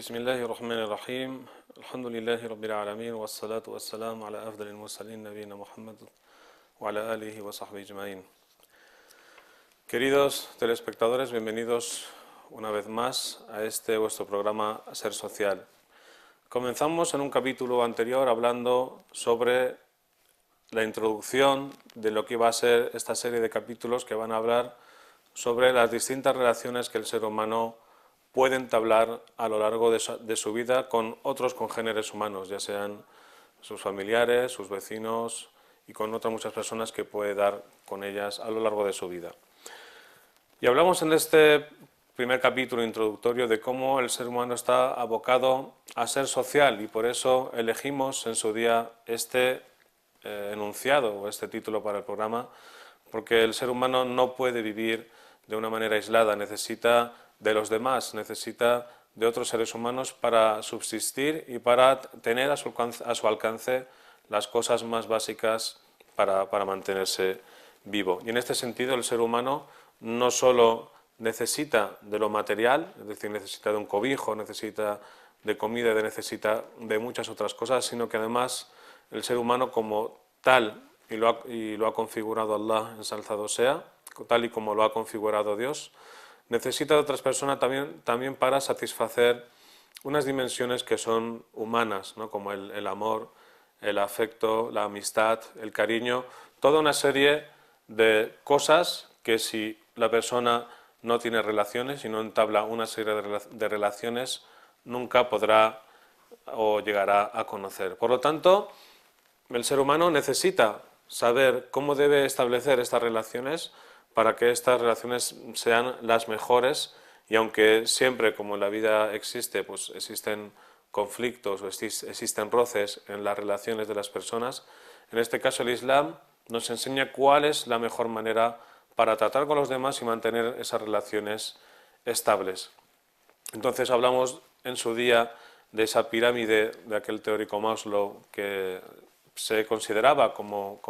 بسم الله الرحمن الرحيم الحمد لله رب العالمين والصلاة والسلام على أفضل المرسلين نبينا محمد وعلى آله وصحبه أجمعين. Queridos telespectadores, bienvenidos una vez más a este vuestro programa Ser Social. Comenzamos en un capítulo anterior hablando sobre la introducción de lo que va a ser esta serie de capítulos que van a hablar sobre las distintas relaciones que el ser humano puede entablar a lo largo de su vida con otros congéneres humanos, ya sean sus familiares, sus vecinos y con otras muchas personas que puede dar con ellas a lo largo de su vida. Y hablamos en este primer capítulo introductorio de cómo el ser humano está abocado a ser social y por eso elegimos en su día este enunciado o este título para el programa, porque el ser humano no puede vivir de una manera aislada, necesita de los demás, necesita de otros seres humanos para subsistir y para tener a su alcance las cosas más básicas para mantenerse vivo. Y en este sentido el ser humano no solo necesita de lo material, es decir, necesita de un cobijo, necesita de comida, necesita de muchas otras cosas, sino que además el ser humano como tal, y lo ha configurado Allah, ensalzado sea, tal y como lo ha configurado Dios, necesita de otras personas también para satisfacer unas dimensiones que son humanas, ¿no? Como el amor, el afecto, la amistad, el cariño, toda una serie de cosas que si la persona no tiene relaciones y no entabla una serie de relaciones, nunca podrá o llegará a conocer. Por lo tanto, el ser humano necesita saber cómo debe establecer estas relaciones para que estas relaciones sean las mejores y aunque siempre, como en la vida existe, pues existen conflictos o existen roces en las relaciones de las personas, en este caso el Islam nos enseña cuál es la mejor manera para tratar con los demás y mantener esas relaciones estables. Entonces hablamos en su día de esa pirámide de aquel teórico Maslow que se consideraba como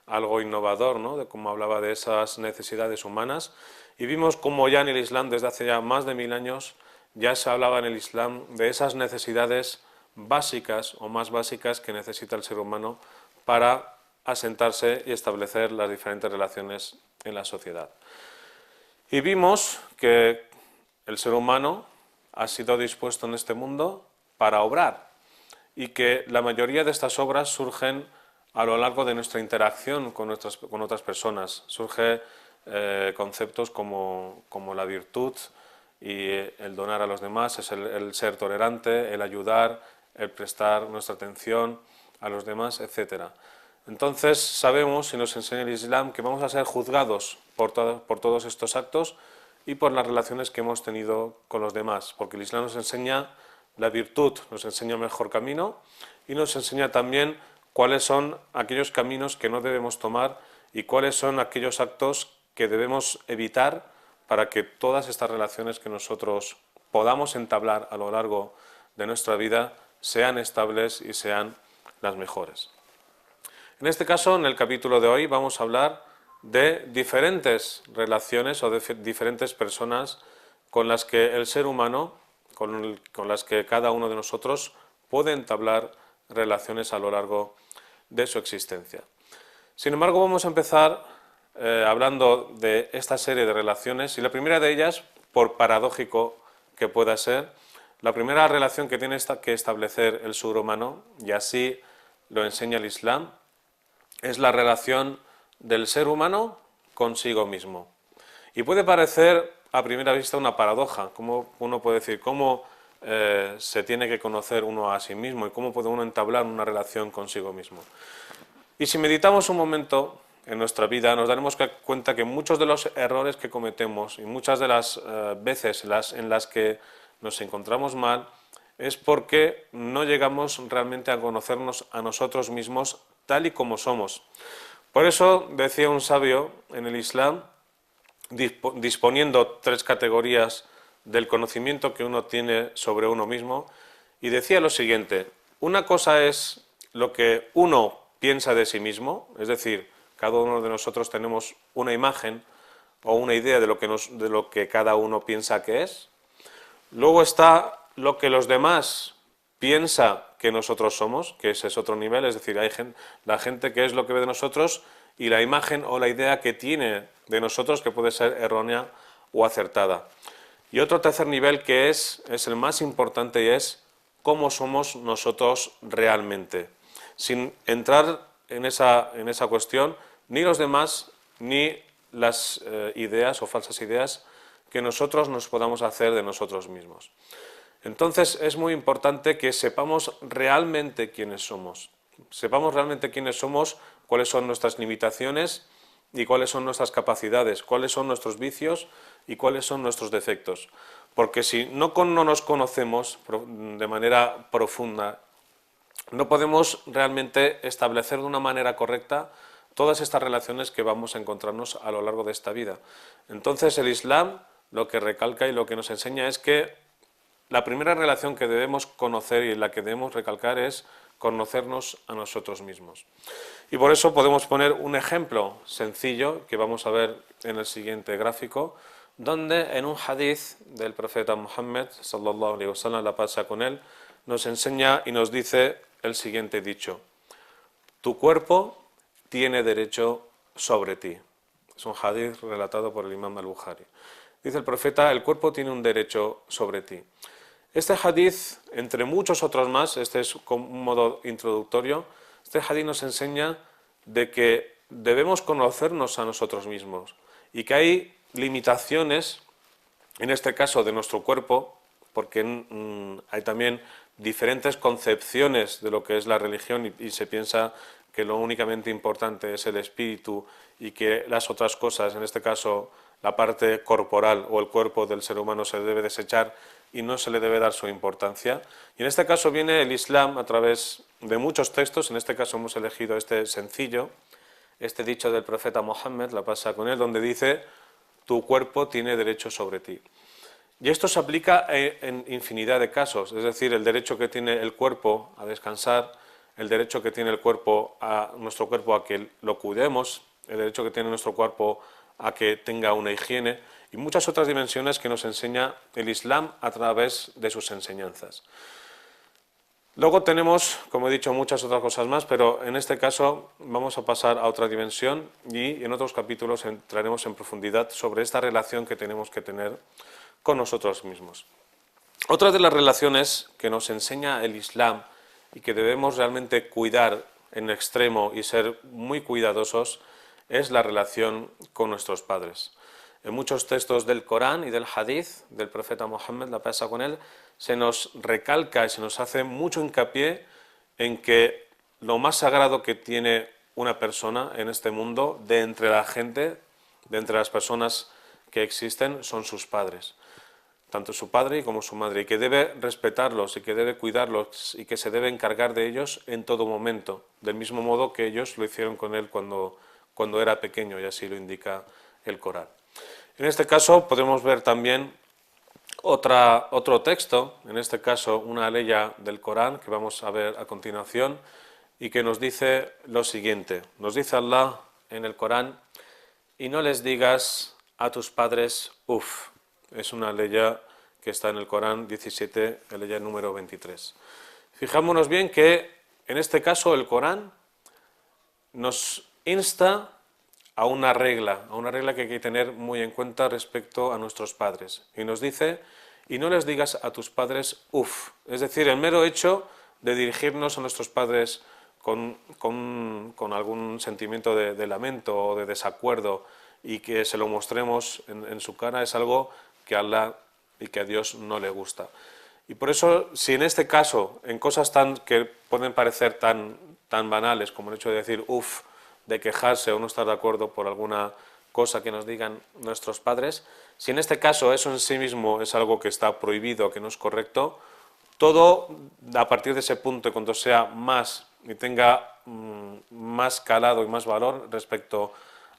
algo innovador, ¿no? De cómo hablaba de esas necesidades humanas y vimos cómo ya en el Islam desde hace ya más de 1000 años ya se hablaba en el Islam de esas necesidades básicas o más básicas que necesita el ser humano para asentarse y establecer las diferentes relaciones en la sociedad. Y vimos que el ser humano ha sido dispuesto en este mundo para obrar y que la mayoría de estas obras surgen a lo largo de nuestra interacción con otras personas. Surge conceptos como la virtud y el donar a los demás, es el ser tolerante, el ayudar, el prestar nuestra atención a los demás, etc. Entonces sabemos y nos enseña el Islam que vamos a ser juzgados por todos estos actos y por las relaciones que hemos tenido con los demás, porque el Islam nos enseña la virtud, nos enseña el mejor camino y nos enseña también cuáles son aquellos caminos que no debemos tomar y cuáles son aquellos actos que debemos evitar para que todas estas relaciones que nosotros podamos entablar a lo largo de nuestra vida sean estables y sean las mejores. En este caso, en el capítulo de hoy, vamos a hablar de diferentes relaciones o de diferentes personas con las que el ser humano, con las que cada uno de nosotros puede entablar relaciones a lo largo de su existencia. Sin embargo, vamos a empezar hablando de esta serie de relaciones y la primera de ellas, por paradójico que pueda ser, la primera relación que tiene que establecer el ser humano, y así lo enseña el Islam, es la relación del ser humano consigo mismo. Y puede parecer a primera vista una paradoja, como uno puede decir, ¿cómo se tiene que conocer uno a sí mismo y cómo puede uno entablar una relación consigo mismo? Y si meditamos un momento en nuestra vida, nos daremos cuenta que muchos de los errores que cometemos y muchas de las veces en las que nos encontramos mal es porque no llegamos realmente a conocernos a nosotros mismos tal y como somos. Por eso decía un sabio en el Islam, disponiendo 3 categorías del conocimiento que uno tiene sobre uno mismo, y decía lo siguiente: una cosa es lo que uno piensa de sí mismo, es decir, cada uno de nosotros tenemos una imagen o una idea de lo que cada uno piensa que es. Luego está lo que los demás piensa que nosotros somos, que ese es otro nivel, es decir, hay la gente que es lo que ve de nosotros y la imagen o la idea que tiene de nosotros que puede ser errónea o acertada. Y otro tercer nivel que es el más importante y es cómo somos nosotros realmente. Sin entrar en esa cuestión, ni los demás ni las ideas o falsas ideas que nosotros nos podamos hacer de nosotros mismos. Entonces es muy importante que sepamos realmente quiénes somos, cuáles son nuestras limitaciones y cuáles son nuestras capacidades, cuáles son nuestros vicios y cuáles son nuestros defectos. Porque si no nos conocemos de manera profunda, no podemos realmente establecer de una manera correcta todas estas relaciones que vamos a encontrarnos a lo largo de esta vida. Entonces el Islam lo que recalca y lo que nos enseña es que la primera relación que debemos conocer y la que debemos recalcar es conocernos a nosotros mismos. Y por eso podemos poner un ejemplo sencillo que vamos a ver en el siguiente gráfico, donde en un hadith del profeta Muhammad, sallallahu alaihi wasallam, la paz sea con él, nos enseña y nos dice el siguiente dicho: tu cuerpo tiene derecho sobre ti. Es un hadith relatado por el imam al-Bukhari. Dice el profeta, el cuerpo tiene un derecho sobre ti. Este hadith, entre muchos otros más, este es como un modo introductorio, este hadith nos enseña de que debemos conocernos a nosotros mismos y que hay limitaciones, en este caso de nuestro cuerpo, porque hay también diferentes concepciones de lo que es la religión y se piensa que lo únicamente importante es el espíritu y que las otras cosas, en este caso la parte corporal o el cuerpo del ser humano, se debe desechar y no se le debe dar su importancia. Y en este caso viene el Islam a través de muchos textos, en este caso hemos elegido este sencillo, este dicho del profeta Mohammed, la paz sea con él, donde dice, tu cuerpo tiene derecho sobre ti. Y esto se aplica en infinidad de casos, es decir, el derecho que tiene el cuerpo a descansar, el derecho que tiene nuestro cuerpo a que lo cuidemos, el derecho que tiene nuestro cuerpo a que tenga una higiene y muchas otras dimensiones que nos enseña el Islam a través de sus enseñanzas. Luego tenemos, como he dicho, muchas otras cosas más, pero en este caso vamos a pasar a otra dimensión y en otros capítulos entraremos en profundidad sobre esta relación que tenemos que tener con nosotros mismos. Otra de las relaciones que nos enseña el Islam y que debemos realmente cuidar en extremo y ser muy cuidadosos es la relación con nuestros padres. En muchos textos del Corán y del Hadith del profeta Muhammad, la paz sea con él, se nos recalca y se nos hace mucho hincapié en que lo más sagrado que tiene una persona en este mundo, de entre la gente, de entre las personas que existen, son sus padres. Tanto su padre como su madre, y que debe respetarlos y que debe cuidarlos y que se debe encargar de ellos en todo momento, del mismo modo que ellos lo hicieron con él cuando era pequeño, y así lo indica el Corán. En este caso podemos ver también otro texto, en este caso una aleya del Corán que vamos a ver a continuación y que nos dice lo siguiente. Nos dice Allah en el Corán, y no les digas a tus padres uf. Es una aleya que está en el Corán 17, aleya número 23. Fijámonos bien que en este caso el Corán nos insta a una regla que hay que tener muy en cuenta respecto a nuestros padres. Y nos dice, y no les digas a tus padres uf. Es decir, el mero hecho de dirigirnos a nuestros padres con algún sentimiento de lamento o de desacuerdo y que se lo mostremos en su cara es algo que a Allah y que a Dios no le gusta. Y por eso, si en este caso, en cosas que pueden parecer tan banales como el hecho de decir uf, de quejarse o no estar de acuerdo por alguna cosa que nos digan nuestros padres, si en este caso eso en sí mismo es algo que está prohibido, que no es correcto, todo a partir de ese punto, cuando sea más y tenga más calado y más valor respecto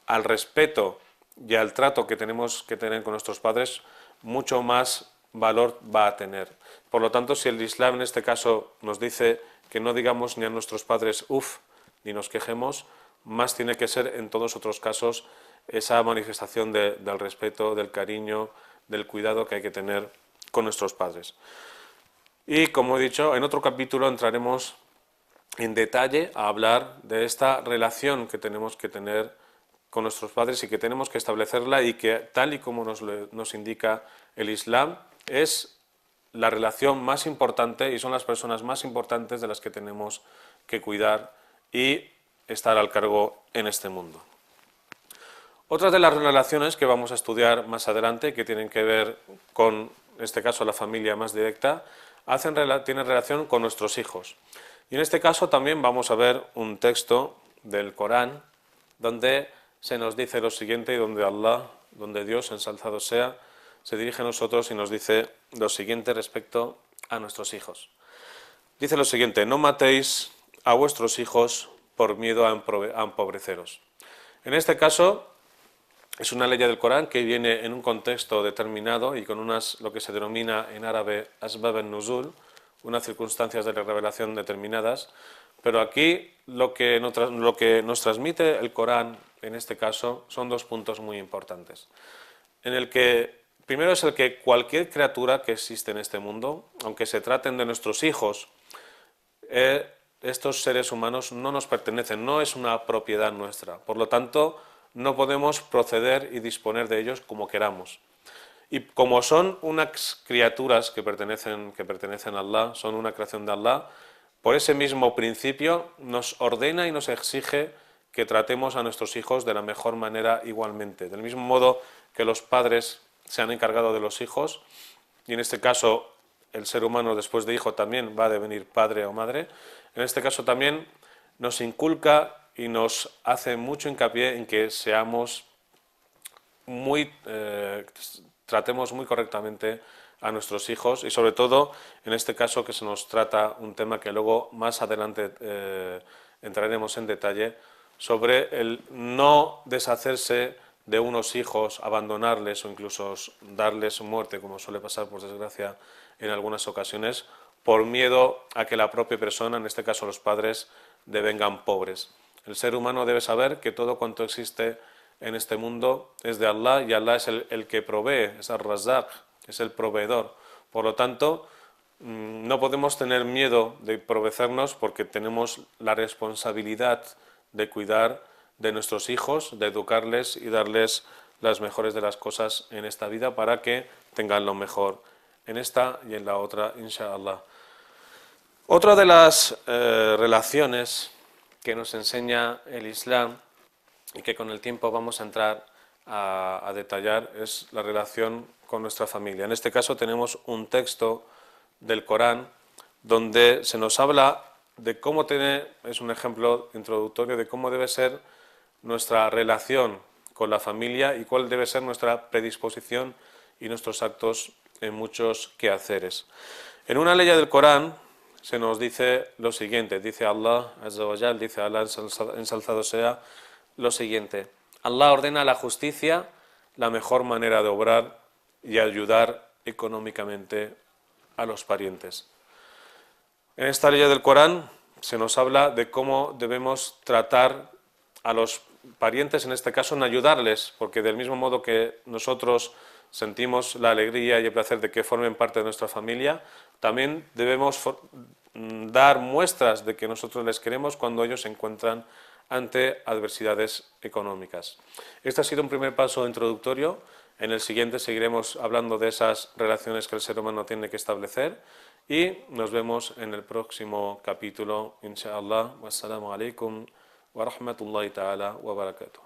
al respeto y al trato que tenemos que tener con nuestros padres, mucho más valor va a tener. Por lo tanto, si el Islam en este caso nos dice que no digamos ni a nuestros padres uf, ni nos quejemos, más tiene que ser en todos otros casos esa manifestación del respeto, del cariño, del cuidado que hay que tener con nuestros padres. Y como he dicho, en otro capítulo entraremos en detalle a hablar de esta relación que tenemos que tener con nuestros padres y que tenemos que establecerla y que, tal y como nos indica el Islam, es la relación más importante y son las personas más importantes de las que tenemos que cuidar y estar al cargo en este mundo. Otras de las relaciones que vamos a estudiar más adelante, que tienen que ver con, en este caso, la familia más directa, tienen relación con nuestros hijos. Y en este caso también vamos a ver un texto del Corán donde se nos dice lo siguiente y donde Allah, donde Dios, ensalzado sea, se dirige a nosotros y nos dice lo siguiente respecto a nuestros hijos. Dice lo siguiente: no matéis a vuestros hijos por miedo a empobreceros. En este caso es una ley del Corán que viene en un contexto determinado y con lo que se denomina en árabe asbab an-nuzul, unas circunstancias de revelación determinadas, pero aquí lo que nos transmite el Corán en este caso son dos puntos muy importantes. En el que, primero, es el que cualquier criatura que existe en este mundo, aunque se traten de nuestros hijos, estos seres humanos no nos pertenecen, no es una propiedad nuestra. Por lo tanto, no podemos proceder y disponer de ellos como queramos. Y como son unas criaturas que pertenecen a Allah, son una creación de Allah, por ese mismo principio nos ordena y nos exige que tratemos a nuestros hijos de la mejor manera igualmente. Del mismo modo que los padres se han encargado de los hijos, y en este caso el ser humano después de hijo también va a devenir padre o madre, en este caso también nos inculca y nos hace mucho hincapié en que tratemos muy correctamente a nuestros hijos y sobre todo en este caso que se nos trata un tema que luego más adelante entraremos en detalle sobre el no deshacerse de unos hijos, abandonarles o incluso darles muerte, como suele pasar por desgracia en algunas ocasiones, por miedo a que la propia persona, en este caso los padres, devengan pobres. El ser humano debe saber que todo cuanto existe en este mundo es de Allah y Allah es el que provee, es Ar-Razzaq, es el proveedor. Por lo tanto, no podemos tener miedo de proveernos porque tenemos la responsabilidad de cuidar de nuestros hijos, de educarles y darles las mejores de las cosas en esta vida para que tengan lo mejor en esta y en la otra, inshallah. Otra de las relaciones que nos enseña el Islam y que con el tiempo vamos a entrar a detallar es la relación con nuestra familia. En este caso tenemos un texto del Corán donde se nos habla de cómo es un ejemplo introductorio de cómo debe ser nuestra relación con la familia y cuál debe ser nuestra predisposición y nuestros actos en muchos quehaceres. En una ley del Corán se nos dice lo siguiente, dice Allah, Azza wa Jal, dice Allah, ensalzado sea, lo siguiente: Allah ordena la justicia, la mejor manera de obrar y ayudar económicamente a los parientes. En esta ley del Corán se nos habla de cómo debemos tratar a los parientes, en este caso en ayudarles, porque del mismo modo que nosotros sentimos la alegría y el placer de que formen parte de nuestra familia, también debemos dar muestras de que nosotros les queremos cuando ellos se encuentran ante adversidades económicas. Este ha sido un primer paso introductorio. En el siguiente seguiremos hablando de esas relaciones que el ser humano tiene que establecer y nos vemos en el próximo capítulo, inshallah. Wassalamu alaikum wa rahmatullahi ta'ala wa barakatuh.